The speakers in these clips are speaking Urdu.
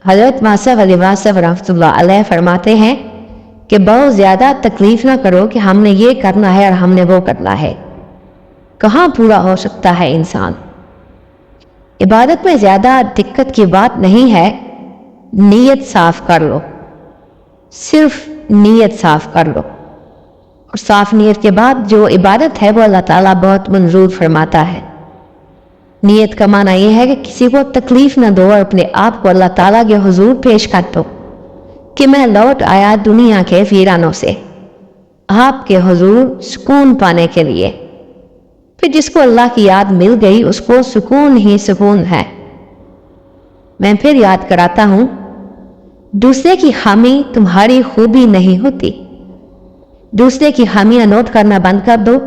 حضرت ماسف علی واصف رحمۃ اللہ علیہ فرماتے ہیں کہ بہت زیادہ تکلیف نہ کرو کہ ہم نے یہ کرنا ہے اور ہم نے وہ کرنا ہے. کہاں پورا ہو سکتا ہے انسان. عبادت میں زیادہ دقت کی بات نہیں ہے. نیت صاف کر لو، صرف نیت صاف کر لو، اور صاف نیت کے بعد جو عبادت ہے وہ اللہ تعالیٰ بہت منظور فرماتا ہے. نیت کا معنی یہ ہے کہ کسی کو تکلیف نہ دو اور اپنے آپ کو اللہ تعالیٰ کے حضور پیش کر دو کہ میں لوٹ آیا دنیا کے ویرانوں سے آپ کے حضور سکون پانے کے لیے. پھر جس کو اللہ کی یاد مل گئی اس کو سکون ہی سکون ہے. میں پھر یاد کراتا ہوں، دوسرے کی خامی تمہاری خوبی نہیں ہوتی. دوسرے کی خامیاں نوٹ کرنا بند کر دو.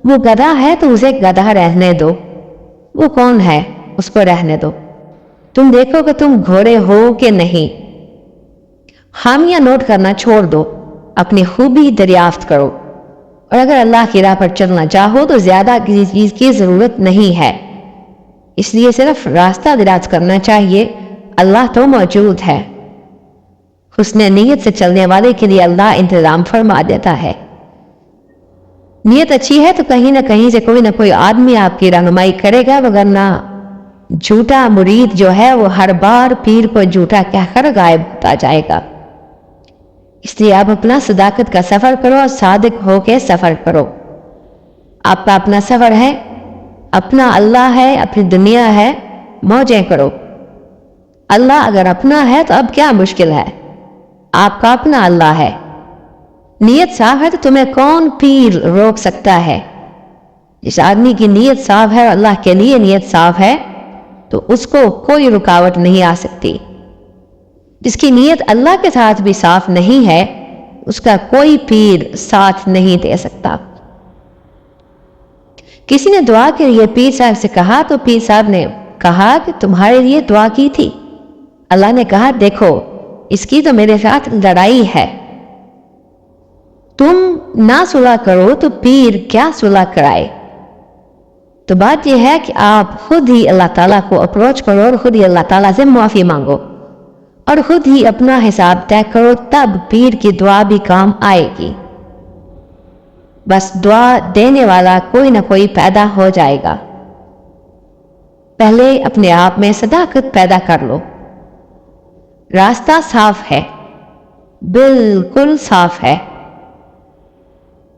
وہ گدھا ہے تو اسے گدھا رہنے دو. وہ کون ہے اس کو رہنے دو. تم دیکھو کہ تم گھوڑے ہو کہ نہیں. خامیاں نوٹ کرنا چھوڑ دو، اپنی خوبی دریافت کرو. اور اگر اللہ کی راہ پر چلنا چاہو تو زیادہ کسی چیز کی ضرورت نہیں ہے. اس لیے صرف راستہ دراز کرنا چاہیے. اللہ تو موجود ہے. حسن نیت سے چلنے والے کے لیے اللہ انتظام فرما دیتا ہے. نیت اچھی ہے تو کہیں نہ کہیں سے کوئی نہ کوئی آدمی آپ کی رہنمائی کرے گا، وگرنہ جھوٹا مرید جو ہے وہ ہر بار پیر کو جھوٹا کہہ کر غائب ہوتا جائے گا. اس لیے آپ اپنا صداقت کا سفر کرو اور صادق ہو کے سفر کرو. آپ کا اپنا سفر ہے، اپنا اللہ ہے، اپنی دنیا ہے، موجیں کرو. اللہ اگر اپنا ہے تو اب کیا مشکل ہے. آپ کا اپنا اللہ ہے. نیت صاف ہے تو تمہیں کون پیر روک سکتا ہے. جس آدمی کی نیت صاف ہے اور اللہ کے لیے نیت صاف ہے تو اس کو کوئی رکاوٹ نہیں آ سکتی. جس کی نیت اللہ کے ساتھ بھی صاف نہیں ہے اس کا کوئی پیر ساتھ نہیں دے سکتا. کسی نے دعا کے لیے پیر صاحب سے کہا تو پیر صاحب نے کہا کہ تمہارے لیے دعا کی تھی. اللہ نے کہا دیکھو اس کی تو میرے ساتھ لڑائی ہے. تم نہ صلح کرو تو پیر کیا صلح کرائے. تو بات یہ ہے کہ آپ خود ہی اللہ تعالیٰ کو اپروچ کرو اور خود ہی اللہ تعالیٰ سے معافی مانگو اور خود ہی اپنا حساب طے کرو، تب پیر کی دعا بھی کام آئے گی. بس دعا دینے والا کوئی نہ کوئی پیدا ہو جائے گا. پہلے اپنے آپ میں صداقت پیدا کر لو. راستہ صاف ہے، بالکل صاف ہے.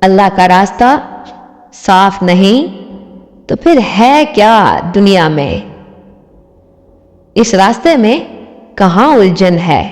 اللہ کا راستہ صاف نہیں تو پھر ہے کیا دنیا میں. اس راستے میں کہاں الجھن ہے.